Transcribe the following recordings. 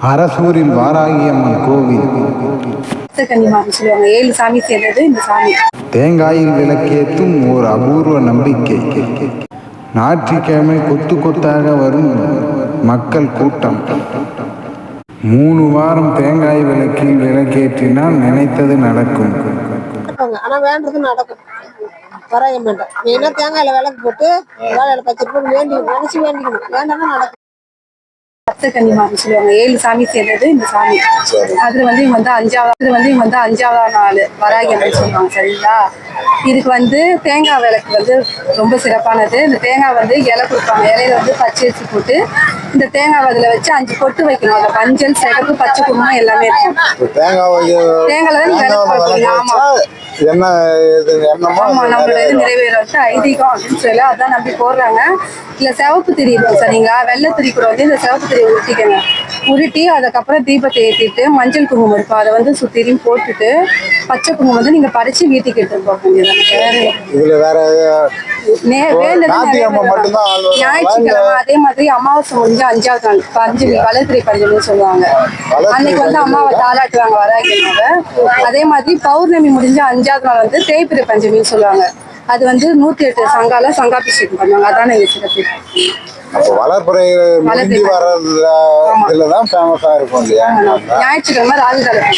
அரசூரில் வாராகியம்மன் கோவில். சொல்லுவாங்க 7 சாமி சேர்ந்தது இந்த சாமி. தேங்காயில் விளக்கேற்றும் ஓர் அபூர்வ நம்பிக்கை. ஞாயிற்றுக்கிழமை கொத்து கொத்தாக வரும் மக்கள் கூட்டம். 3 வாரம் தேங்காய் விளக்கில் விளக்கேற்றினால் நினைத்தது நடக்கும். ஆனா வேண்டது நடக்கும். வராய மாட்டேன். நீனா தேங்காயில விளக்கு போட்டு வேலையில 10 ரூபாய் வேண்டி நினைச்சு வேண்டிக்கணும். வேண்டாம் நடக்கும். சொல்லுவாங்க 7 சாமி சேர்ந்தது இந்த சாமி. அதுல வந்து இவங்க வந்து 5வது நாள் வராகியம்மன் சொல்லுவாங்க. சரிங்களா? இதுக்கு தேங்காய் விளக்கு ரொம்ப சிறப்பானது. இந்த தேங்காய் இலை கொடுப்பாங்க. இலையில பச்சரிசி போட்டு இந்த தேங்காய் அதில் வச்சு 5 பொட்டு வைக்கணும். அதில் மஞ்சள், சிகப்பு, பச்சை குங்குமம் எல்லாமே இருக்கும். தேங்காய் தான் விளக்கு வைப்பீங்க. ஆமா, நம்மளோட இது நிறைவேறும் ஐதீகம் அப்படின்னு சொல்லி அதான் நம்பி போடுறாங்க. இல்ல சிவப்பு திரி இருக்கும் சரிங்களா? வெள்ளை திரி கூட இந்த சிவப்பு திரி உருட்டிக்கங்க. உருட்டி அதுக்கப்புறம் தீபத்தை ஏற்றிட்டு மஞ்சள் குங்குமம் இருக்கும் அதை சுத்திரியும் போட்டுட்டு பச்சை குங்குமம் நீங்க பறிச்சு வீட்டுக்கு எடுத்துட்டு போக ஞாயிற்றுக்கிழமை. அதே மாதிரி அமாவாசை முடிஞ்சு 5வது நாள் பஞ்சமி, வளர்த்திரை பஞ்சமின்னு சொல்லுவாங்க. அன்னைக்கு அம்மாவை தாளாட்டுவாங்க வராகியம்மாவை. அதே மாதிரி பௌர்ணமி முடிஞ்சு 5வது நாள் தேய்பிரை பஞ்சமின்னு சொல்லுவாங்க. அது 108 சங்காபிஷேகம் பண்ணுவாங்க. அதான் எங்க சிறப்பு. ஞாயிற்றுக்கிழமை ராகுகாலம்.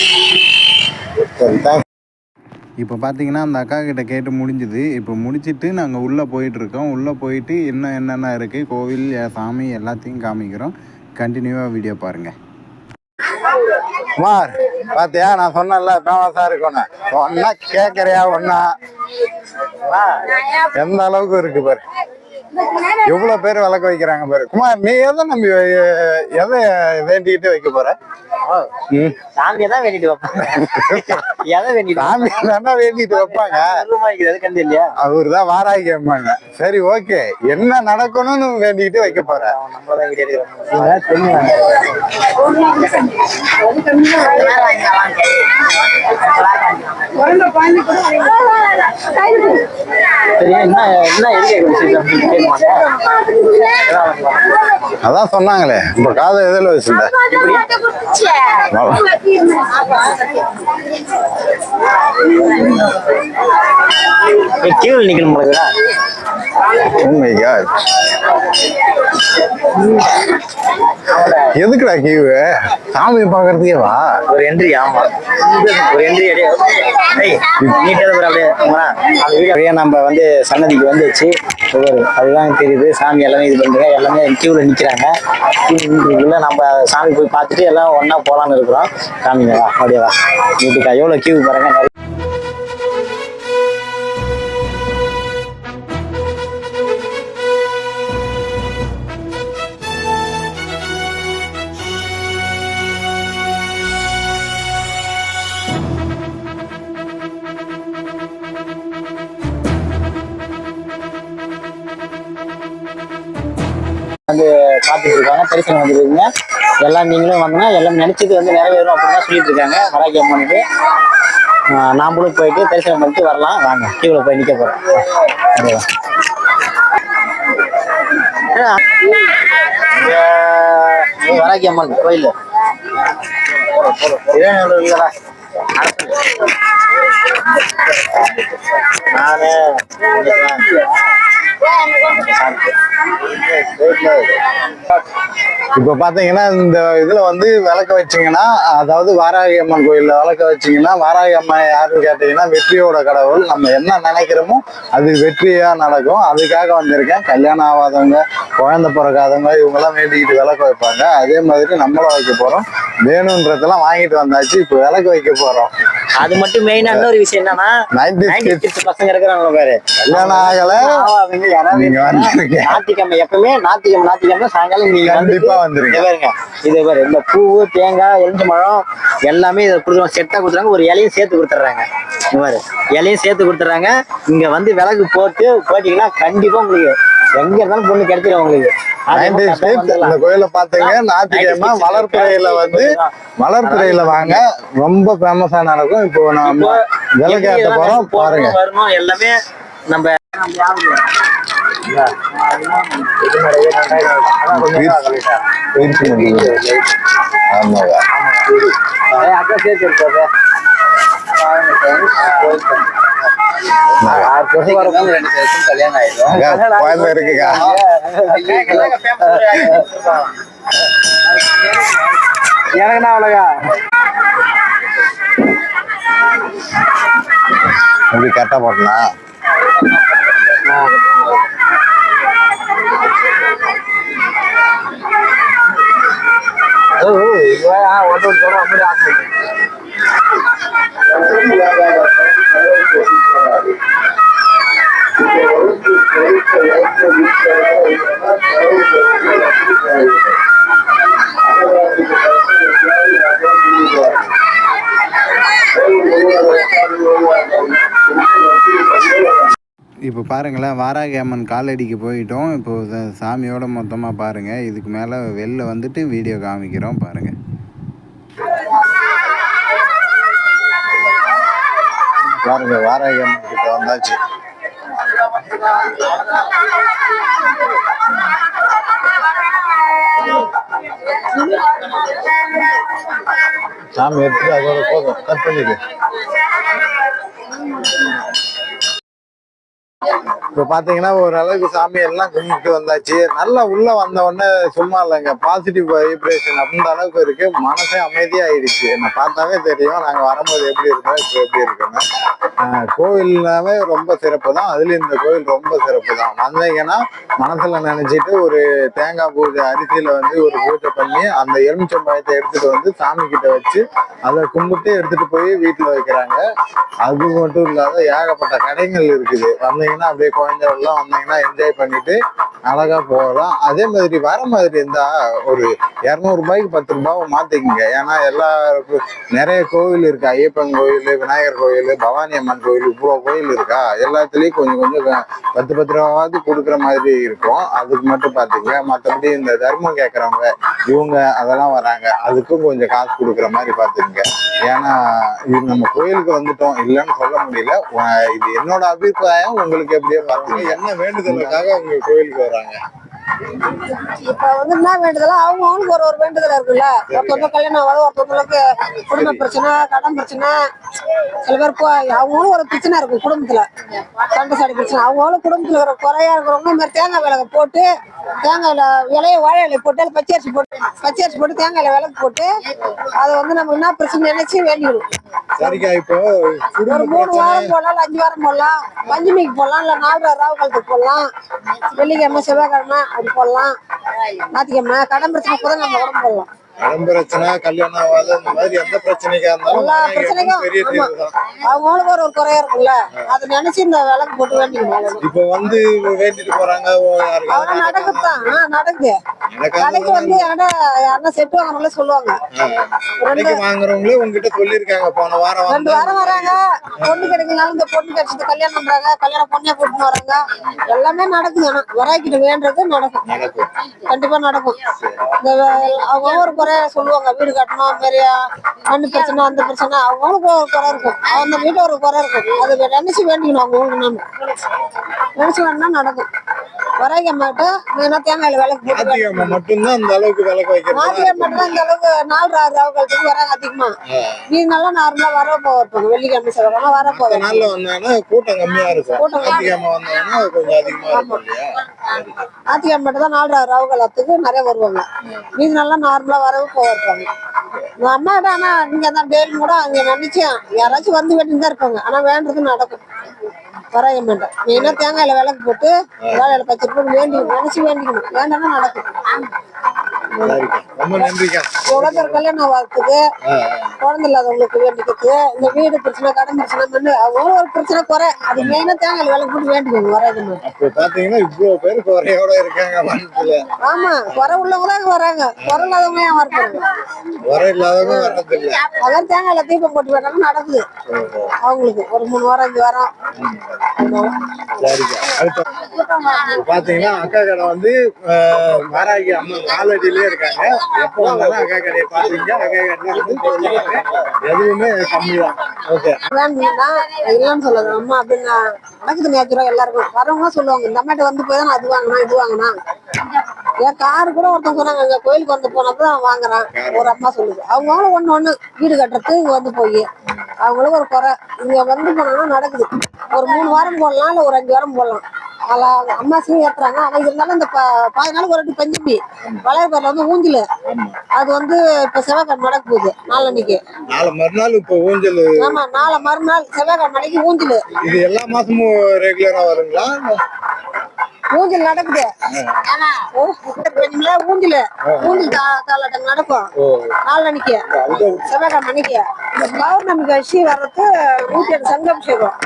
இப்போ பார்த்தீங்கன்னா அந்த அக்கா கிட்ட கேட்டு முடிஞ்சுது. இப்போ முடிச்சுட்டு நாங்கள் உள்ளே போயிட்டுருக்கோம். உள்ளே போயிட்டு என்னென்ன இருக்குது கோவில் சாமி எல்லாத்தையும் காமிக்கிறோம். கண்டினியூவாக வீடியோ பாருங்கள். குமார் பாத்தியா, நான் சொன்னேன்ல ஃபேமஸா இருக்கணும். ஒன்னா கேட்கறியா? ஒன்னா எந்த அளவுக்கு இருக்கு பாரு. எவ்வளவு பேர் விளக்கு வைக்கிறாங்க பாரு. குமார், நீ எதை நம்பி எதை வேண்டிக்கிட்டு வைக்க போற? சாமியை தான் வேண்டிட்டு வைப்பாங்க. அவரு தான் வாராகி அம்மாங்க. சரி, ஓகே. என்ன நடக்கணும்னு வேண்டிக்கிட்டு வைக்க போற? அதான் சொன்னாங்களே, இப்ப காதை எதில் வச்சிருந்த எதுக்குடா கியூ? சாமி பாக்குறதுக்கே வா. ஒரு என்ட்ரி. ஆமா, ஒரு என்ட்ரி. அப்படியே நம்ம சன்னதிக்கு வந்துச்சு. அதுதான் தெரியுது. சாமி எல்லாமே இது பண்ணுங்க. எல்லாமே கியூல நிக்கிறாங்க. நம்ம சாமி போய் பார்த்துட்டு எல்லாம் ஒன்னா போலான்னு இருக்கிறோம். சாமிங்க வா, அப்படியே வா. வீட்டுக்கா எவ்வளவு கியூ பாருங்க. காத்துட்டு இருக்காங்க. தரிசனம் வந்துருக்கீங்க. எல்லாம் நீங்களும் வந்தோம்னா எல்லாம் நினைச்சது நிறைவேறும் அப்படின்னு சொல்லிட்டு இருக்காங்க வராகி அம்மனுக்கு. நாமளும் போயிட்டு தரிசனம் பண்ணிட்டு வரலாம். வாங்க, கீழே போய் நிக்க போறோம். வராகி அம்மன் கோயில் நானு இப்ப பாத்தீங்கன்னா இந்த இதுல விளக்க வச்சீங்கன்னா, அதாவது வாராகி அம்மன் கோயில்ல விளக்க வச்சீங்கன்னா, வாராகி அம்மன் யாருன்னு கேட்டீங்கன்னா வெற்றியோட கடவுள். நம்ம என்ன நினைக்கிறோமோ அது வெற்றியா நடக்கும். அதுக்காக வந்திருக்கேன். கல்யாணம் ஆகாதவங்க, குழந்தை பிறக்காதவங்க இவங்கெல்லாம் வேண்டிக்கிட்டு விளக்க வைப்பாங்க. அதே மாதிரி நம்மளும் வைக்க போறோம். வேணும்ன்றதெல்லாம் வாங்கிட்டு வந்தாச்சு. இப்ப விளக்கு வைக்க போறோம். அது மட்டும் மெயினா இன்னொரு விஷயம் என்னன்னா, 90s பசங்க இருக்கிறாங்க பாரு, கல்யாணம் ஆகல ஞாயிற்றுக்கிழமை எப்பவுமே ஞாயிற்றுக்கிழமை சாயங்காலம் நீங்க கண்டிப்பா வந்துருங்க. பாருங்க, இது பாரு, இந்த பூ, தேங்காய், எலுமிச்சை பழம் எல்லாமே இதை கொடுத்துருவாங்க. செட்டா கொடுத்துறாங்க. ஒரு இலையும் சேர்த்து கொடுத்துட்றாங்க. பாரு, இலையும் சேர்த்து கொடுத்துறாங்க. இங்க விளக்கு போட்டு போட்டீங்கன்னா கண்டிப்பா உங்களுக்கு எங்க இருந்தாலும் பொண்ணு கிடைச்சிடும் உங்களுக்கு. இந்த கோயில பாத்தீங்க, ஞாயிற்றுக்கிழமை வளர்ப்புறையில வாங்க. ரொம்ப ஃபேமஸா நடக்கும். இப்போ நம்ம விளக்கேற்ற போறோம் பாருங்க. வரணும் எல்லாமே நம்ம ஆமா. ஆமாவா? அக்கா சேர்த்து இருக்காது கல்யாணம் ஆயிடும். குழந்தை இருக்குக்கா. எனக்குன்னா அவ்வளோக்கா எப்படி கரெக்டா போட்டலாம்? ஒன்று சொல்றோம் அப்படி ஆகும். இப்போ பாருங்களேன், வாராகி அம்மன் காலடிக்கு போயிட்டோம். இப்போ சாமியோட மொத்தமாக பாருங்கள். இதுக்கு மேலே வெளில வந்துட்டு வீடியோ காமிக்கிறோம் பாருங்கள். பாருங்க, வாராகி அம்மன் கிட்ட வந்தாச்சு. சாமி எடுத்துட்டு அதோட போதும், கட் பண்ணிடு. இப்போ பார்த்தீங்கன்னா ஓரளவுக்கு சாமி எல்லாம் கும்பிட்டு வந்தாச்சு. நல்லா உள்ள வந்த உடனே சும்மா இல்லைங்க, பாசிட்டிவ் வைப்ரேஷன் அந்த அளவுக்கு இருக்கு. மனசே அமைதியாயிடுச்சு. என்னை பார்த்தாவே தெரியும் நாங்கள் வரும்போது எப்படி இருக்கோம், இப்போ எப்படி இருக்கோங்க. கோவில்னாவே ரொம்ப சிறப்பு தான். அதுலேயும் இந்த கோவில் ரொம்ப சிறப்பு தான். வந்தீங்கன்னா மனசுல நினைச்சிட்டு ஒரு தேங்காய் பூஜை அரிசியில வந்து ஒரு பூஜை பண்ணி அந்த எலுமிச்சம்பழத்தை எடுத்துட்டு வந்து சாமி கிட்ட வச்சு அதை கும்பிட்டு எடுத்துட்டு போய் வீட்டில் வைக்கிறாங்க. அது மட்டும் இல்லாத ஏகப்பட்ட கடைகள் இருக்குது. வந்தீங்கன்னா அப்படியே குழந்தைகள்லாம் வந்தீங்கன்னா என்ஜாய் பண்ணிட்டு அழகா போகலாம். அதே மாதிரி வர மாதிரி இருந்தா ஒரு 200 ரூபாய்க்கு 10 ரூபாவை மாத்திக்கங்க. ஏன்னா எல்லாருக்கும் நிறைய கோவில் இருக்கு. ஐயப்பன் கோயில், விநாயகர் கோயில், பவானி அம்மன் கோயில், இவ்வளவு கோயில் இருக்கா. எல்லாத்துலயும் கொஞ்சம் கொஞ்சம் 10 ரூபாவது கொடுக்குற மாதிரி இருக்கும். அதுக்கு மட்டும் பாத்துங்க. மற்றபடி இந்த தர்மம் கேட்கறவங்க இவங்க அதெல்லாம் வராங்க, அதுக்கும் கொஞ்சம் காசு கொடுக்குற மாதிரி பாத்துக்கங்க. ஏன்னா இது நம்ம கோயிலுக்கு வந்துட்டோம், இல்லைன்னு சொல்ல முடியல. இது என்னோட அபிப்பிராயம். உங்களுக்கு எப்படியோ பாத்துங்க. என்ன வேண்டுதலுக்காக உங்க கோயிலுக்கு வராங்க? இப்ப வந்து என்ன வேண்டுதலா அவங்களுக்கு ஒரு வேண்டுதல் இருக்குல்ல. ஒருத்தவங்க கல்யாணம் ஆகாது, ஒருத்தவங்களுக்கு குடும்ப பிரச்சனை, கடன் பிரச்சனை, சில பேருக்கு அவங்களும் ஒரு பிரச்சனை இருக்கும் குடும்பத்துல, சண்டை சாடி பிரச்சனை. அவங்களும் குடும்பத்துல இருக்கிற குறையா இருக்கிறவங்க இந்த மாதிரி தேங்காய் விளக்கு போட்டு, தேங்காயில இலைய வாழை இலையை போட்டு அது பச்சரிசி போட்டு தேங்காயில விளக்கு போட்டு அதை வந்து நம்ம என்ன பிரச்சனை நினைச்சு வேண்டிக்கணும். சரிக்கா, இப்போ ஒரு 3 வாரம் போடலாம், 5 வாரம் போடலாம், பஞ்சமிக்கு போடலாம், இல்ல 4 ராவு காலத்துக்கு போடலாம், வெள்ளிக்கிழமை செவ்வாய்க்கிழமை அப்படி போடலாம், ஞாயிற்றுக்கிழமை. கடன் பிரச்சனை கூட நம்ம உடம்பு போடலாம். கடன் பிரச்சனை, கல்யாணம் ஆகாது, இந்த மாதிரி எந்த பிரச்சனைக்கா இருந்தாலும் எல்லா பிரச்சனைக்கும் பெரிய தீர்வு தான். அவங்களுக்கு ஒரு குறையா இருக்குல்ல, அதை நினைச்சு இந்த விளக்கு போட்டு வேண்டிக்கணும். இப்போ வந்து வேண்டிட்டு போறாங்க. அதெல்லாம் நடக்குதுதான், நடக்குது. கடைக்கு வந்து யாருன்னா செட்டு வாங்குறவங்களே சொல்லுவாங்க. வாங்குறவங்களே உங்ககிட்ட சொல்லிருக்காங்க. போன வாரம் 2 வாரம் வராங்க. பொண்ணு கிடைக்கலாலும் இந்த பொண்ணு கிடைச்சது கல்யாணம் பண்றாங்க, கல்யாணம் பொண்ணே கூட்டிட்டு வராங்க. எல்லாமே நடக்குது. ஆனா வராய்க்கிட்ட வேண்டது நடக்கும், கண்டிப்பா நடக்கும். இந்த அவங்க ஒரு குறை சொல்லுவாங்க, வீடு கட்டணும், பெரிய மண்ணு பிரச்சனை, அந்த பிரச்சனை. அவங்களுக்கு ஒரு குறை இருக்கும், அந்த வீட்டுல ஒரு குறை இருக்கும். அது நினைச்சு வேண்டிக்கணும். அவங்களுக்கு நம்ம நினைச்சு வேணும்னா நடக்கும். வராகி அம்மாட்ட மெயினா தேங்காயில விளக்கு போட்டு மட்டும்தான் அந்த அளவுக்கு விளக்கு வைக்கிறது. ஞாயிற்றுக்கிழமை மட்டும்தான் இந்த அளவுக்கு 4 ராவு காலத்துக்கு வராங்க அதிகமா. மீதி நாளா நார்மலா வர போவாங்க. வெள்ளிக்கிழமை செவ்வாய்க்கிழமை வர போவாங்க. நாள்ல வந்தாங்கன்னா கூட்டம் கம்மியா இருக்கும். ஞாயிற்றுக்கிழமை வந்தாங்கன்னா கொஞ்சம் அதிகமா இருக்கும். ஞாயிற்றுக்கிழமை மட்டும் தான் 4 ராவு காலத்துக்கு நிறைய வருவாங்க. மீதி நாளா நார்மலா வரவு போவாங்க. அம்மா கிட்ட ஆனா நீங்க தான் டெய்லி கூட அங்க நினைச்சு யாராச்சும் வந்து வேண்டிட்டு தான் இருப்பாங்க. ஆனா வேண்டது நடக்கும். வராக மாட்டேன். மெயினா தேங்காயில விளக்கு போட்டு வாழையில பச்சை போட்டு நினைச்சு வேண்டிக்கணும். வேண்டாம்னா நடக்கும். ரொம்ப நன்றிக்கா. எவ்வளவு பேர் கல்யாணம் வரத்துக்கு, குழந்தை இல்லாதவங்களுக்கு வேண்டிக்கிறது, இந்த வீடு பிரச்சனை, கடன் பிரச்சனை, மண்ணு அவ்வளவு ஒரு பிரச்சனை குறை. அது மெயினா தேங்காயில விளக்கு போட்டு வேண்டிக்கணும். வராக மாட்டேன். அப்ப பாத்தீங்கன்னா இவ்வளவு பேர் குறையோட இருக்காங்க மனசுல. ஆமா, குறை உள்ளவங்க வராங்க, குறை இல்லாதவங்க ஏன் வரப்போறாங்க? குறை இல்லாதவங்க வர்றது இல்ல. அதான் தேங்காயில தீபம் போட்டு வேண்டாலும் நடக்குது அவங்களுக்கு. ஒரு 3 வாரம் 5 வாரம். சரிக்கா. அடுத்த பாத்தீங்கன்னா அக்கா கடை வந்து வாராகி அம்மன் காலடியிலே இருக்காங்க. எப்போ வந்தாலும் அக்கா கடையை பாத்தீங்க. அக்கா கடையில வந்து எதுவுமே கம்மிதான். ஓகே, வேணும்னா இல்லைன்னு சொல்லாது. அம்மா அப்படின்னு நடக்குது நேச்சுரா. எல்லாருக்கும் வரவங்க சொல்லுவாங்க, இந்த அம்மாட்ட வந்து போய் தான் அது வாங்கினா இது வாங்கினா என் காரு கூட ஒருத்தவங்க சொன்னாங்க இங்க கோயிலுக்கு வந்து போனப்பதான் வாங்குறான் ஒரு அம்மா சொல்லுது. அவங்களும் ஒண்ணு வீடு கட்டுறதுக்கு இங்க வந்து போய் அவங்களும் ஒரு குறை இங்க வந்து போனோம்னா நடக்குது. ஒரு 3 வாரம் போடலாம் இல்ல ஒரு 5 வாரம் போடலாம். அதில் அம்மாசியும் ஏற்றுறாங்க. ஆனால் இருந்தாலும் இந்த 15 நாளுக்கு ஒரு வாட்டி பஞ்சமி வளையப்பேரில் வந்து ஊஞ்சல் அது வந்து இப்போ செவ்வாய்க்கிழமை நடக்க போகுது. நாளன்னைக்கு மறுநாள் இப்போ ஊஞ்சல். ஆமா நாளை மறுநாள் செவ்வாய்க்கிழமை அன்னைக்கு ஊஞ்சல். இது எல்லா மாசமும் ரெகுலரா வருங்களா? ஊஞ்சல் நடக்குது. ஊஞ்சல் ஊஞ்சல் தாளாட்டம் நடக்கும் நாளன்னைக்கு செவ்வாய்க்கிழமை அன்னைக்கு. இந்த பௌர்ணமி கட்சி வர்றது 108 சங்காபிஷேகம்.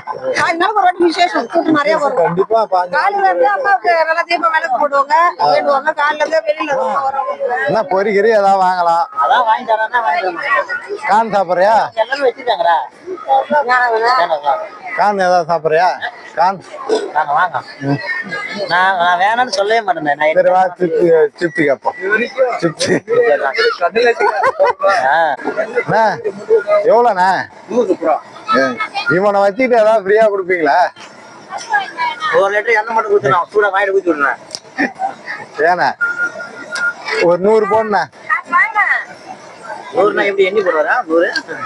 5 நாளுக்கு ஒரு வாட்டி விசேஷம். கூட்டம் நிறைய வரும். கண்டிப்பா காலையில இருந்து அம்மாவுக்கு நல்லா தீபம் விளக்கு போடுவாங்க வேண்டுவாங்க. காலையில இருந்து வெளியில வருவாங்க. என்ன பொறிக்கறி ஏதாவது வாங்கலாம். அதான் வாங்கி தரேன்னா வாங்கி கான் சாப்பிட்றியா? எல்லாமே வச்சுட்டாங்கடா. கான் ஏதாவது சாப்பிட்றியா? கான் வாங்க வாங்க. நான் வேணாம்னு சொல்லவே மாட்டேன். சரி வா சிப்ஸ் கேட்போம். சிப்ஸ் எவ்வளோண்ணா? இவனை வச்சுட்டு ஏதாவது ஃப்ரீயா கொடுப்பீங்களா? 1 லிட்டர் எண்ணெய் மட்டும் ஊற்றுறேன். சூடா வாங்கிட்டு ஊற்றி விடுறேன். ஏண்ணா ஒரு 100 போடுண்ணா. 100னா எப்படி எண்ணி போடுவாரா?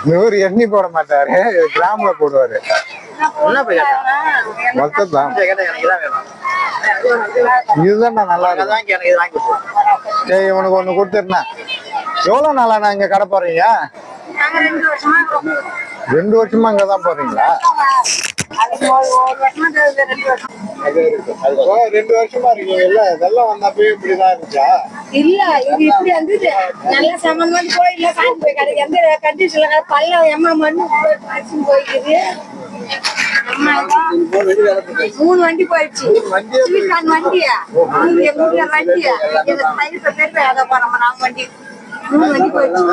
100 எண்ணி போட மாட்டாரு, கிராம்ல போடுவாரு. என்ன போய் மொத்தம் தான். கேட்டா எனக்கு இதான் வேணும். இதுதான் நல்லா இருக்கு. அதான் எனக்கு இது வாங்கி கொடுத்துருவேன். சரி இவனுக்கு ஒண்ணு கொடுத்துருண்ணா. எவ்வளவு நாளா நான் இங்க கடை போறீங்க? 2 வருஷமா இங்கதான் போறீங்களா? 2 வருஷமா இருக்கீங்கல்ல, இதெல்லாம் வந்தப்பவே இப்படிதான் இருந்துச்சா? இல்ல இது இப்படி வந்து நல்ல சம்பந்தம் கோயில்ல சாமி போய் கிடைக்கு எந்த கண்டிஷன்ல பல்ல எம்மா மண்ணு போய்க்குது. 3 வண்டி போயிடுச்சு. வண்டியா எங்க வீட்டுல வண்டியா நம்ம வண்டி 3 வண்டி போயிடுச்சு.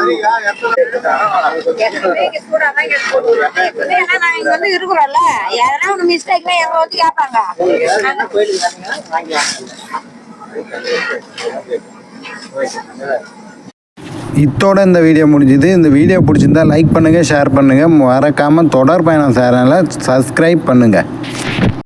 நாங்க வந்து இருக்கிறோம்ல, யாரா ஒண்ணு மிஸ்டேக்னா எங்க வந்து கேட்பாங்க. இத்தோட இந்த வீடியோ முடிஞ்சுது. இந்த வீடியோ பிடிச்சிருந்தா லைக் பண்ணுங்கள், ஷேர் பண்ணுங்கள். மறக்காமல் தொடர் பயணம் சேனலை சப்ஸ்கிரைப் பண்ணுங்கள்.